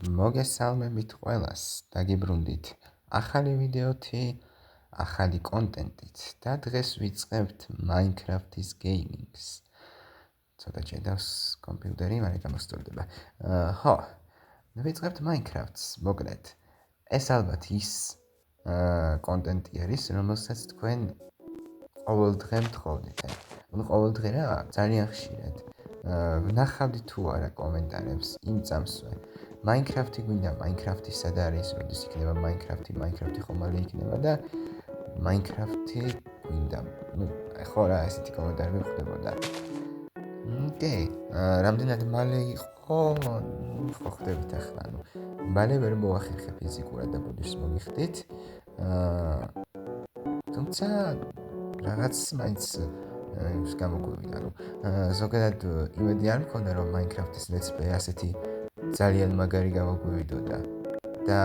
მოგესალმებით ყველას, დაგიბრუნდით ახალი ვიდეოთი, ახალი კონტენტით და დღეს ვიწყებთ Minecraft-ის გეიმინგს. ცოტა ჭედავს კომპიუტერი, მაგრამ გამოსწორდება. ხო, ვიწყებთ Minecraft-ს, მოკლედ. ეს ალბათ ის კონტენტი არის, რომელსაც თქვენ ყოველდღე მთხოვდით. ყოველდღე რა, ძალიან ხშირად. ვნახავდით თუ არა კომენტარებს იმ წამსვე. Minecraft-ი გვინდა, Minecraft-ი სად არის, როდის იქნება Minecraft-ი ხომალე იქნება და Minecraft-ი გვინდა. ხო რა, ესეთი კომენტარები ხდებოდა. ოკეი, რამდენად მალე იყო, ხო ხდებით ახლა, მალე ვერ მოახერხე ფიზიკურად და ბოდიშს მოგიხდით. თუმცა რაღაც მაინც გამოგვივიდა, ზოგადად იმედი არ მქონდა, რომ Minecraft-ის let's play ასეთი ძალიან მაგარი გამოგვივიდოდა და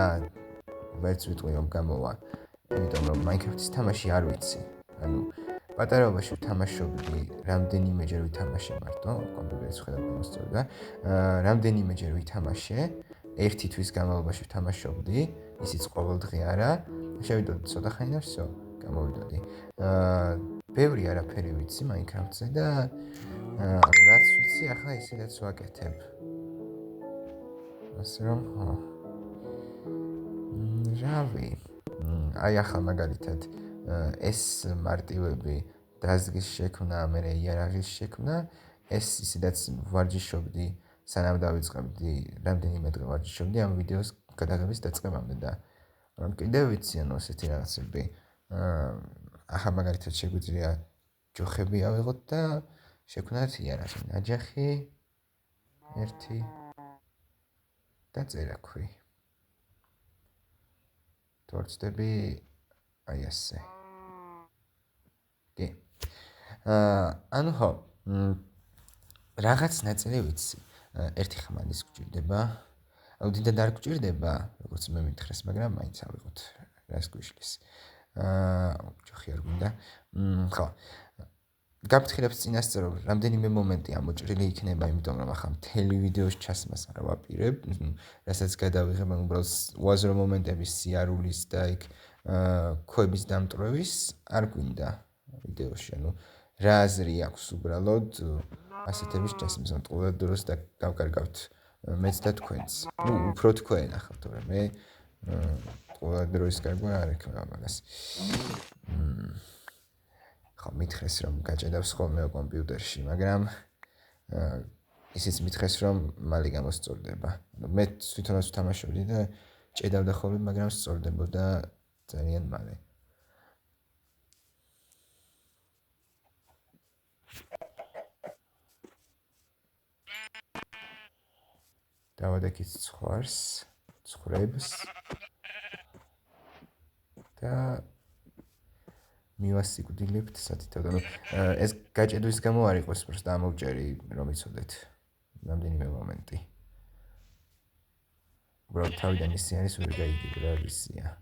ვერც ვიტყვი რომ გამოვა, იმიტომ რომ Minecraft-ის თამაში არ ვიცი. პატარაობაში ვთამაშობდი, რამდენიმეჯერ ვითამაშე მარტო, კომპიუტერის ხედავ გამოსწორდა. რამდენიმეჯერ ვითამაშე, ერთი თვის განმავლობაში ვთამაშობდი, ისიც ყოველდღე არა. შევიდოდი ცოტა ხანი და всё, გამოვიდოდი. ბევრი არაფერი ვიცი Minecraft-ზე და რაც ვიცი, ახლა ისედაც ვაკეთებ. ასე რომ, რავი, აი ახლა მაგალითად ეს მარტივები დაზგის შექმნა, მერე იარაღის შექმნა, ეს ისედაც ვარჯიშობდი, სანამ დავიწყებდი, რამდენიმე დღე ვარჯიშობდი ამ ვიდეოს გადაღების დაწყებამდე და კიდევ ვიცი ესეთი რაღაცები. ახლა მაგალითად შეგვიძლია ჯოხები ავიღოთ და შექმნათ იარაღი, ნაჯახი, ერთი და წერაქვი. თორცდები აი ასე. კი. ანუ ხო, რაღაც ნაწილი ვიცი. ერთი ხმალის გვჭირდება. დიდად არ გვჭირდება, როგორც მე მითხრეს, მაგრამ მაინც ავიღოთ რას გვიშლის. ჯოხი არ გვინდა. ხო. გაფრთხილებს წინასწარ, რომ რამდენიმე მომენტი ამოჭრილი იქნება, იმიტომ რომ ახლა მთელი ვიდეოს ჩასმას არ ვაპირებ, რასაც გადავიღებ, უბრალოდ უაზრო მომენტების სიარულის და იქ ქვების დამტვრევის არ გვინდა ვიდეოში. რა აზრი აქვს უბრალოდ ასეთების ჩასმის, ყოველ დროს და გავკარგავთ მეც და თქვენც. უფრო თქვენ ახლა, თორემ მე ყოველ დროს კარგვა არ ექნება მაგას. ხო, მითხრეს რომ გაჭედავს ხოლმე კომპიუტერში, მაგრამ ისიც მითხრეს რომ მალე გამოსწორდება. მე თვითონაც ვთამაშობდი და ჭედავდა ხოლმე, მაგრამ სწორდებოდა ძალიან მალე. დავადექით ცხრებს და მივასიკვდილებთ სათითაოდ. ეს გაჭედვის გამო არ იყოს, просто ამოვჭერი რომ იცოდეთ რამდენიმე მომენტი. უბრალოდ თავიდან ისე არის, ვერ გაიგებ რა ისია.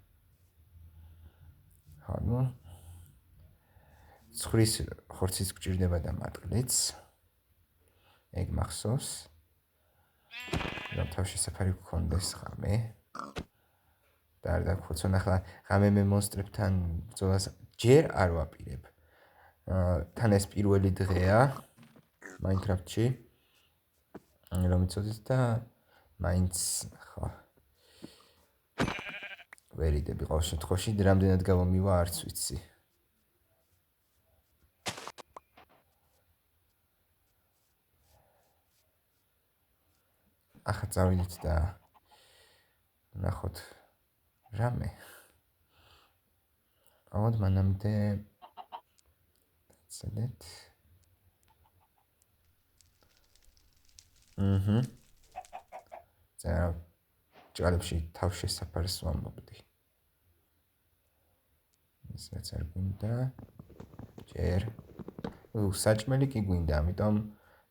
ხო, ცხვრის ხორციც გვჭირდება და მატყლიც. ეგ მახსოვს. რომ თავშესაფარი გქონდეს ხამე. და არ დაგხვეწონ ახლა ღამე მე მონსტრებთან ბრძოლას ჯერ არ ვაპირებ. თან ეს პირველი დღეა Minecraft-ში. რომ იცოდეთ და მაინც ხო. ვერიდები ყოველ შემთხვევაში, რამდენად გავომივა არც ვიცი. ახლა წავიდეთ და ნახოთ რამე. აუდ მანამდე ცადეთ. ჯალებში თავშესაფარს ვამბობდი. ისაც არ გვინდა. ჯერ. საჭმელი კი გვინდა, ამიტომ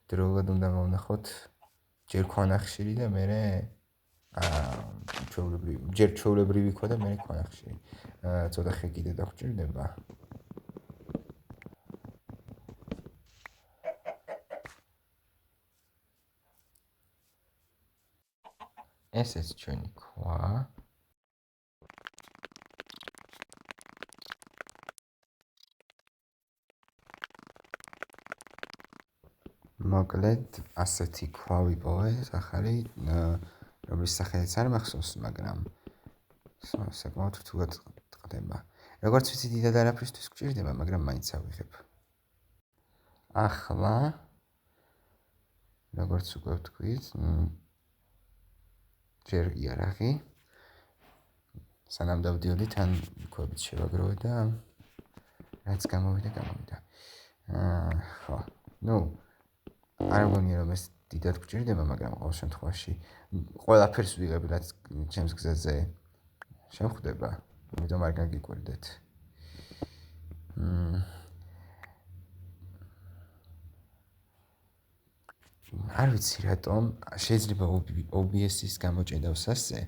დროულად უნდა მოვნახოთ ჯერ ქვანახშირი და მერე ჯერ ჩვეულებრივი ქვა და მერე ქვანახშირი. ცოტა ხე კიდე დაგჭირდება. ესეც ჩვენი ქვა. მოკლედ ასეთი ქვა ვიპოვეთ ახალი, რომლის სახელიც არ მახსოვს, მაგრამ საკმაოდ რთულად ტყდება. როგორც ვიცი, დიდად არაფრისთვის გვჭირდება, მაგრამ მაინც ავიღებ. ახლა როგორც უკვე ვთქვით, ჯერ იარაღი. სანამ დავდიოდი, თან ქვებით შევაგროვე და რაც გამოვიდა. ხო, არ მგონია რომ ეს დიდად გვჭირდება, მაგრამ ყოველ შემთხვევაში ყველაფერს ვიღებ, რაც ჩემს გზაზე შემხვდება, ამიტომ არ გაგიკვირდეთ. არ ვიცი რატომ, შეიძლება OBS-ის გამოჭედავს ასე.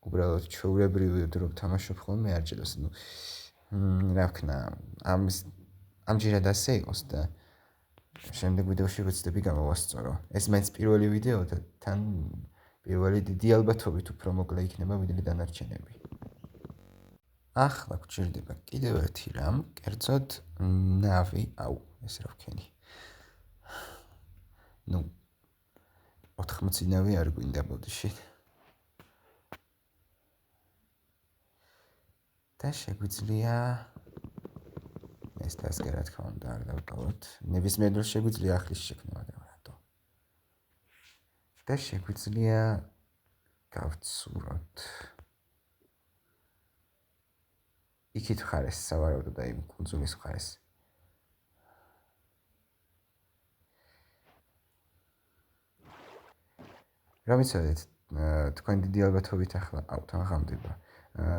უბრალოდ ჩვეულებრივი დრო ვთამაშობ ხოლმე არ ჭედავს. რა ვქნა, ამჯერად ასე იყოს და შემდეგ ვიდეოში ვეცდები გამოვასწორო. ეს მაინც პირველი ვიდეო და თან პირველი დიდი ალბათობით უფრო მოკლე იქნება ვიდრე დანარჩენები. ახლა გვჭირდება კიდევ ერთი რამ, კერძოდ ნავი, ეს რა ვქენი. 80 ნავი არ გვინდა ბოდიში. და შეგვიძლია ეს დასგე რა თქმა უნდა არ დავკავოთ. ნებისმიერ დროს შეგვიძლია ახლის შექმნა, მაგრამ რატო? და შეგვიძლია გავცუროთ. იქით ხარეს სავარაუდო და იმ კუნძულის ხარეს. რა ვიცოდეთ, თქვენ დიდი ალბათობით ახლა თან ღამდება.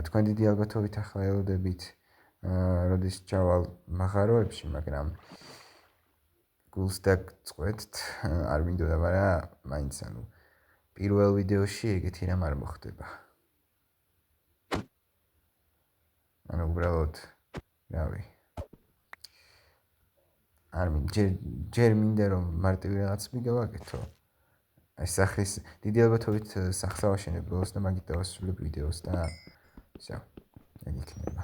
თქვენ დიდი ალბათობით ახლა ელოდებით როდის ჩავალ მაღაროებში, მაგრამ გულს დაგწყვეტთ, არ მინდოდა, მაგრამ მაინც პირველ ვიდეოში ეგეთი რამ არ მოხდება. უბრალოდ რავი. არ მინდა, ჯერ მინდა რომ მარტივი რაღაც მიგავაკეთო. ეს სახლის დიდი ალბათობით სახლს ავაშენებ ბოლოს და მაგით დავასრულებ ვიდეოს და всё. ეგ იქნება.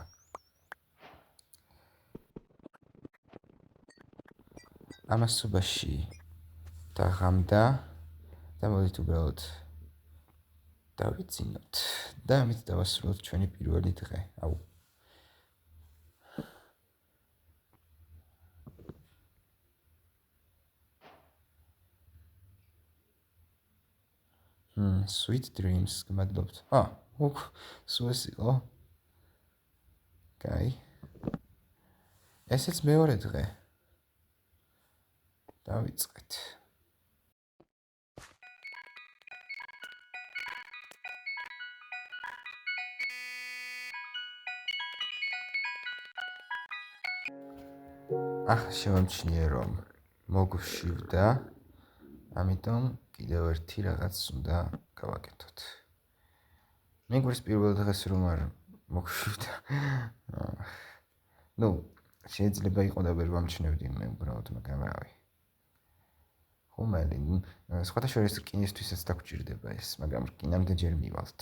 ამასობაში დაღამდა და მოდით უბრალოდ დავიცინოთ და ამით დავასრულოთ ჩვენი პირველი დღე. Sweet dreams, გმადლობთ. სულ ეს იყო. კაი. ესეც მეორე დღე. დავიწყეთ. ახლა შევამჩნიე რომ მოგვშივდა, ამიტომ კიდევ ერთი რაღაც უნდა გავაკეთოთ. მეგვრის პირველ დღეს რომ არ მოგვშივდა. შეიძლება იყოს და ვერ ვამჩნევდი მე უბრალოდ, მაგრამ რავი. ხომალი, სხვათა შორის რკინისთვისაც დაგჭირდება ეს, მაგრამ რკინამდე ჯერ მივალთ.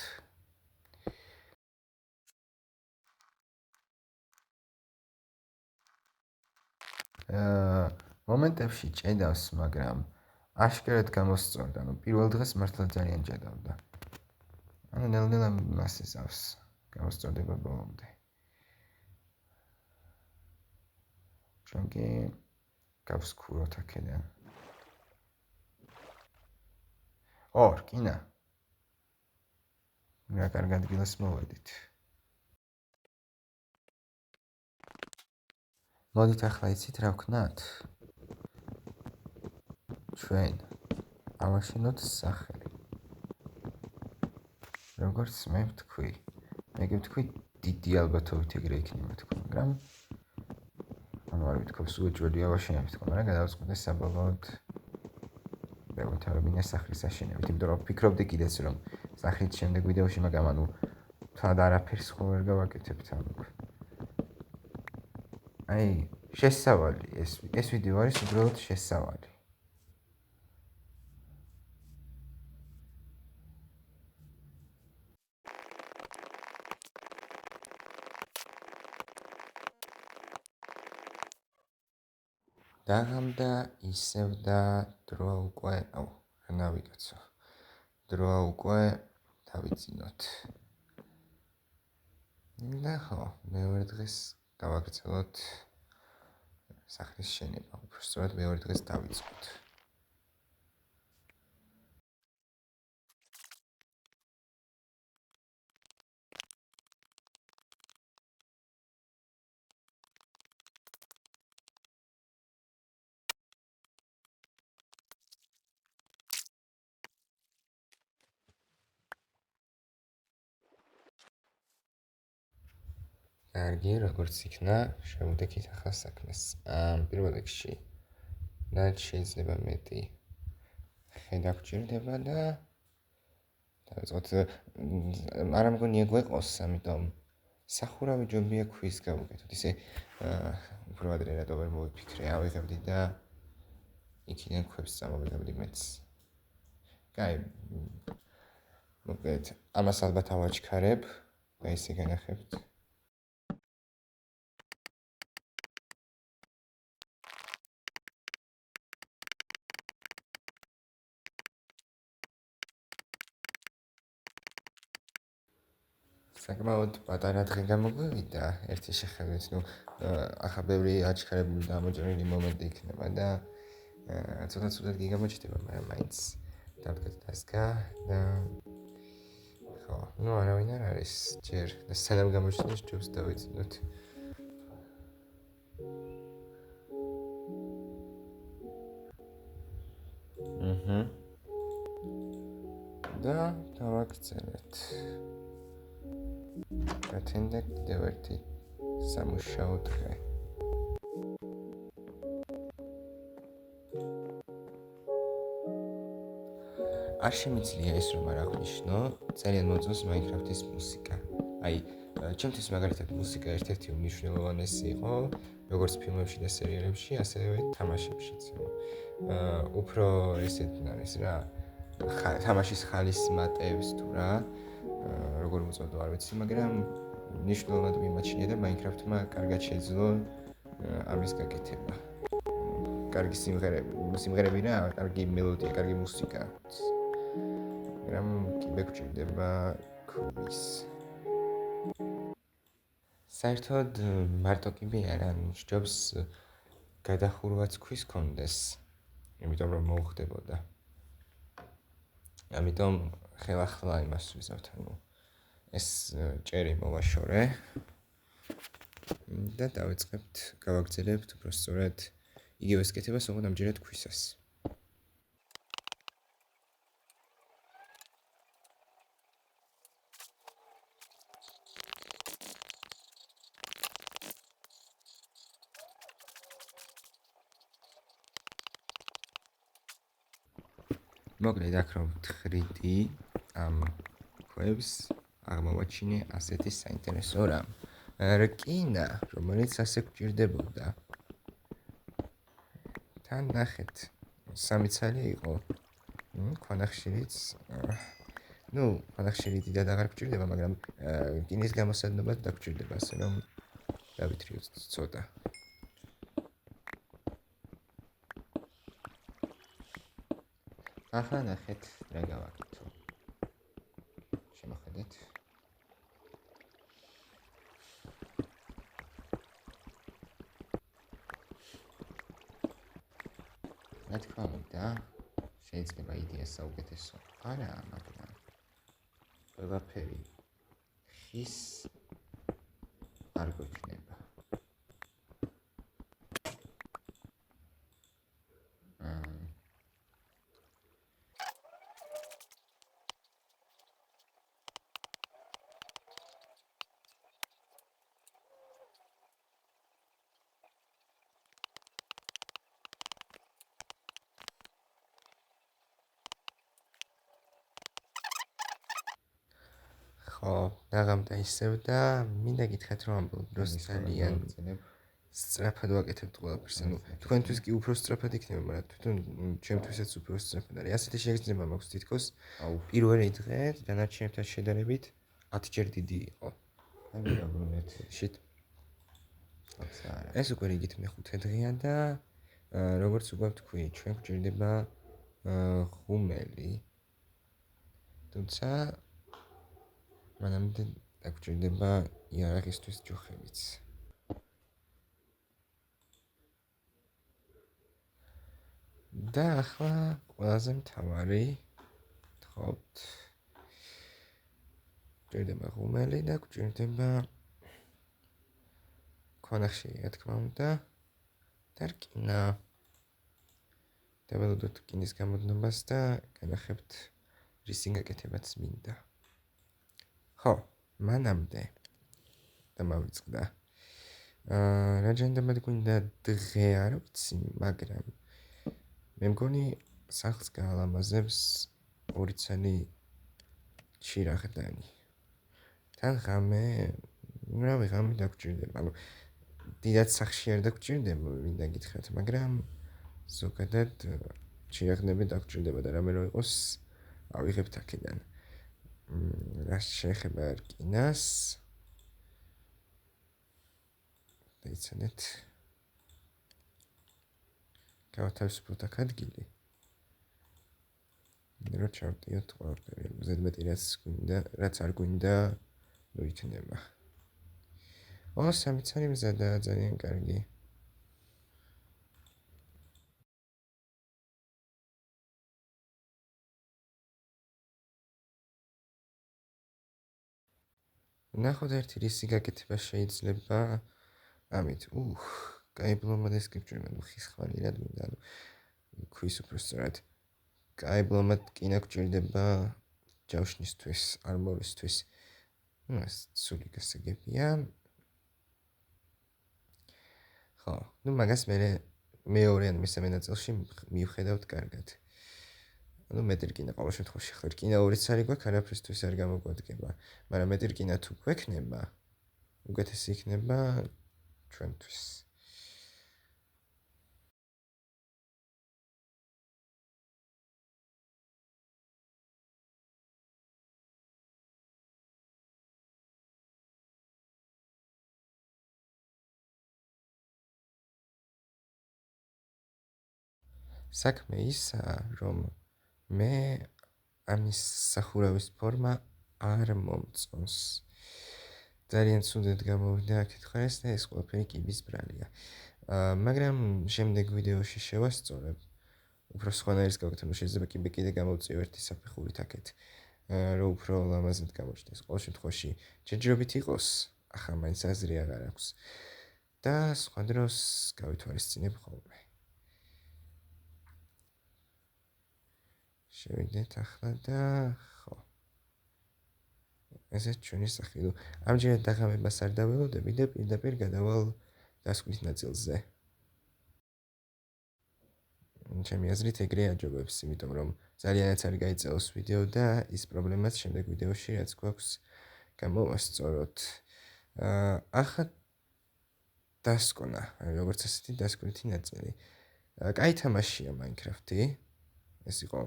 მომენტებში ჭედავს, მაგრამ აშკარად გამოსწორდა, პირველ დღეს მართლა ძალიან ჭედავდა. ნელ-ნელა მასე ზავს, გამოსწორდება ბოლომდე. ჩვენ კი გავსქუროთ აქედან. რკინა. რა კარგ ადგილას მოვედით. მოდით ახლა იცით რა ვქნათ? ჩვენ ავაშენოთ სახელი. როგორც მე ვთქვი, დიდი ალბათობით ეგრე იქნება თქო, მაგრამ არ ვთქვი, სულ ჯვარი ავაშენებ თქო, მაგრამ გადავწყვიტე საბოლოოდ დავთავრებინე სახლის აშენებით, იმიტომ რომ ვფიქრობდი კიდეც რომ სახლის შემდეგ ვიდეოში, მაგრამ თად არაფერს ხო ვერ გავაკეთებთ შესავალი, ეს ვიდეო არის უბრალოდ შესავალი. დაღამდა ისევ და დროა უკვე, რანავი კაცო. დროა უკვე დავიძინოთ. და ხო, მეორე დღეს გავაგრძელოთ სახლის შენება. უბრალოდ მეორე დღეს დავიწყოთ. კარგი, როგორც იქნა, შევუდექით ახალ საქმეს. პირველ რიგში, რაც შეიძლება მეტი ხედა გვჭირდება და დავიწყოთ. არა მგონია გვეყოს, ამიტომ სახურავი ჯობია ქვის გავუკეთოთ. ისე უფრო ადრე რატო ვერ მოვიფიქრე, ავიღებდი და იქიდან ქვებს წამოვიღებდი მეც. კაი, მოკლედ, ამას ალბათ ავაჩქარებ და ისე განახებთ. საკმაოდ პატარა დღე გამოგვივიდა ერთი შეხედვით, ახლა ბევრი აჩქარებული და ამოჭრილი მომენტი იქნება და ცოტა ცუდად გიგამოჩნდება, მაგრამ მაინც დავდგეთ დასგა და ხო, არავინ არ არის ჯერ და სანამ გამოჩნდეს ჯობს დავიძინოთ. და დავაგრძელეთ. გათენდა კიდევ ერთი სამუშაო დღე. არ შემიძლია ეს რომ არ აღვნიშნო, ძალიან მოწონს Minecraft-ის მუსიკა. ჩემთვის მაგალითად მუსიკა ერთ-ერთი უმნიშვნელოვანესი იყო, როგორც ფილმებში და სერიალებში, ასევე თამაშებშიც. უფრო ესეთ არის რა, თამაშის ხალის მატებს თუ რა, როგორ მოწოდო არ ვიცი, მაგრამ მნიშვნელოვნად მიმაჩნია და Minecraft-მა კარგად შეძლო ამის გაკეთება. კარგი სიმღერები რა, კარგი მელოდია, კარგი მუსიკა. მაგრამ კიდე გვჭირდება ქვის. საერთოდ მარტო კიბე არა, სჯობს გადახურვაც ქვის კონდეს, იმიტომ რომ მოუხდებოდა. ამიტომ ხელახლა იმას ვიზავთ, ეს ჭერი მოვაშორე და დავიწყებთ, გავაგრძელებთ უბრალოდ იგივეს კეთებას, ოღონდ ამჯერად ქვისას. მოკლედ აქ რომ ვთხრიდი ამ ქვებს აღმოვაჩინე ასეთი საინტერესო რამ. რკინა, რომელიც ასე გვჭირდებოდა. თან ნახეთ, 3 ცალი იყო. ქვანახშირიც, ქვანახშირი დიდად აღარ გვჭირდება, მაგრამ რკინის გამოსადნობად დაგვჭირდება, ასე რომ დავითრიოთ ცოტა. ახლა ნახეთ რა გავაკეთო. შემოხედეთ. რა თქმა უნდა, შეიძლება იდეა საუკეთესო არა, მაგრამ ყველაფერი ხის არ გვექნება. ხო, დაღამდა ისევ და მინდა გითხრათ რომ ამბობს ძალიან სწრაფად ვაკეთებთ ყველაფერს. თქვენთვის კი უფრო სწრაფად იქნება, მაგრამ თვითონ ჩემთვისაც უფრო სწრაფად არის. ასეთი შეგრძნება მაქვს თითქოს პირველი დღე დანარჩენებთან შედარებით 10-ჯერ დიდი იყო. ეს უკვე რიგით მეხუთე დღეა და როგორც უკვე ვთქვი, ჩვენ გვჭირდება ღუმელი. თუმცა მანამდე გვჭირდება იარაღისთვის ჯოხებიც. და ახლა ყველაზე მთავარი თხოვთ. გვჭირდება ღუმელი და გვჭირდება ქვანახშირი, რა თქმა უნდა, და რკინა. დაველოდოთ რკინის გამოდნობას და განახებთ რისი გაკეთებაც მინდა. ხო, მანამდე დამავიწყდა. რაჯენდებად გვინდა დღე არ ვიცი, მაგრამ მე მგონი სახლს გაალამაზებს 2 წელი ჩირაღდანი. თან ღამე დაგჭირდება. ანუ დიდად სახში არ დაგჭირდება, მინდა გითხრათ, მაგრამ ზოგადად ჩირაღდნები დაგჭირდება და რამე რო იყოს, ავიღებთ აქედან. რაც შეეხება რკინას, დაიცანეთ. გავათავისუფლოთ აქ ადგილი. რო ჩავტიოთ ყველაფერი, ზედმეტი რაც არ გვინდა, ნუ იქნება. 3 წელი მზადა, ძალიან კარგი. ნახოთ ერთი რისი გაკეთება შეიძლება ამით. კაიბლომად ეს გიჭირდება, ხის ხვალი რა მინდა, ქვის უბრალოდ. კაიბლომად კინა გჭირდება ჯავშნისთვის, არმორისთვის. ეს სული გასაგებია. ხო, მაგას მეორე ან მესამე ნაწილში მივხედავთ კარგად. მეტი რკინა ყოველ შემთხვევაში ხარ რკინა 2 წელი გვაქვს, არაფრისთვის არ გამოგვადგება, მაგრამ მეტი რკინა თუ გვექნება, უკეთესი იქნება ჩვენთვის. საქმე ისაა, რომ მე ამის სახურავის ფორმა არ მომწონს. ძალიან ცუდად გამოვიდა აქეთ ხარეს და ეს ყველაფერი კიბის ბრალია. მაგრამ შემდეგ ვიდეოში შევასწორებ. უფრო სხვანაირს გავაკეთებ, შეიძლება კიდე გამოვწიო ერთი საფეხურით აქეთ. რომ უფრო ლამაზად გამოჩნდეს. ყოველ შემთხვევაში ჯერჯერობით იყოს, ახლა მაინც აზრი აღარ აქვს. და სხვა დროს გავითვალისწინებ ხოლმე. შევიდეთ ახლა და ხო. ესეც ჩვენი სახლი. ამჯერად დაღამებას არ დაველოდები და პირდაპირ გადავალ დასკვნის ნაწილზე. ჩემი აზრით ეგრე აჯობებს, იმიტომ რომ ძალიანაც არ გაიწევს ვიდეო და ის პრობლემაც შემდეგ ვიდეოში რაც გვაქვს გამოვასწოროთ. ახლა დასკვნა, როგორც ასეთი დასკვნითი ნაწილი. კაი თამაშია Minecraft-ი. ეს იყო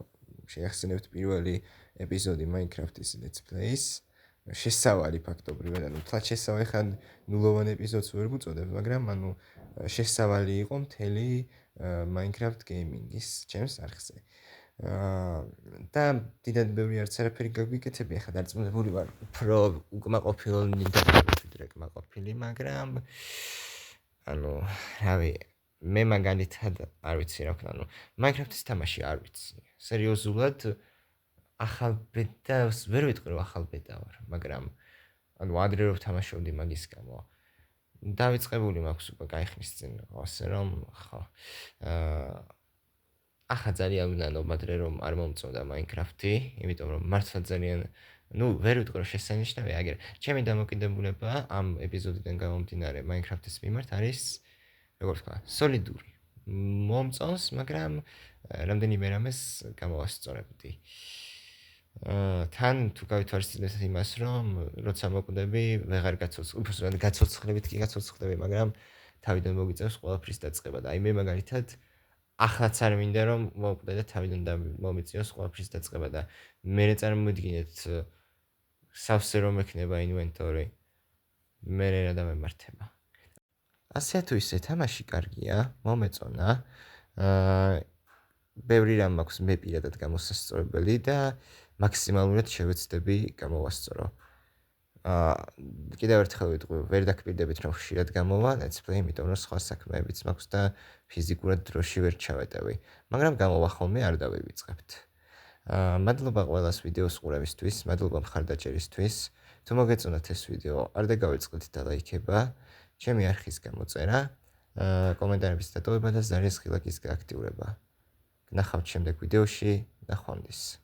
შეახსენებთ პირველი ეპიზოდი Minecraft-ის Let's Play-ის. შესავალი ფაქტობრივად, თლად შესავალი ხან ნულოვან ეპიზოდს ვერ ვუწოდებ, მაგრამ შესავალი იყო მთელი Minecraft Gaming-ის ჩემს არხზე. და დიდად ბევრი არც არაფერი გაგვიკეთებია, ხა დარწმუნებული ვარ, უფრო უკმაყოფილონი და ვიდრე კმაყოფილი, მაგრამ რავი, მე მაგალითად არ ვიცი რა ვქნა, Minecraft-ის თამაში არ ვიცი. სერიოზულად ახალ ბეტას ვერ ვიტყვი რომ ახალ ბეტა ვარ, მაგრამ ადრე რომ ვთამაშობდი მაგის გამო. დავიწყებული მაქვს უკვე კაი ხნის წინ, ასე რომ ხო. ახლა ძალიან უნანობადრე რომ არ მომწონდა Minecraft-ი, იმიტომ რომ მართლა ძალიან ვერ ვიტყვი რომ შესანიშნავია, აგერ ჩემი დამოკიდებულება ამ ეპიზოდიდან გამომდინარე Minecraft-ის მიმართ არის, როგორ ვთქვა, სოლიდური. მომწონს, მაგრამ რამდენიმე რამეს გამოვასწორებდი. თან თუ გავითვალისწინებთ იმას, რომ როცა მოკვდები, ვეღარ გაცოცხლებით კი გაცოცხლდები, მაგრამ თავიდან მოგიწევს ყველაფრის დაწყება და მე მაგალითად ახლაც არ მინდა რომ მოკვდე და თავიდან მომიწიოს ყველაფრის დაწყება და მე წარმოვიდგინეთ სავსე რომ ექნება ინვენტორი, მე რა დამემართება. ასე თუ ისე თამაში კარგია, მომეწონა. ბევრი რამ მაქვს მე პირადად გამოსასწორებელი და მაქსიმალურად შევეცდები გამოვასწორო. კიდევ ერთხელ ვიტყვი, ვერ დაგკირდებით რომ ხშირად გამოვა let's play, იმიტომ რომ სხვა საქმეებიც მაქვს და ფიზიკურად დროში ვერ ჩავეტევი, მაგრამ გამოვა ხოლმე არ დავივიწყებთ. მადლობა ყველას ვიდეოს ყურებისთვის, მადლობა მხარდაჭერისთვის. თუ მოგეწონათ ეს ვიდეო, არ დაგავიწყდით და ლაიქება, ჩემი არხის გამოწერა, კომენტარების დატოვება და ზარიას ღილაკის გააქტიურება. ნახავთ შემდეგ ვიდეოში, ნახვამდის.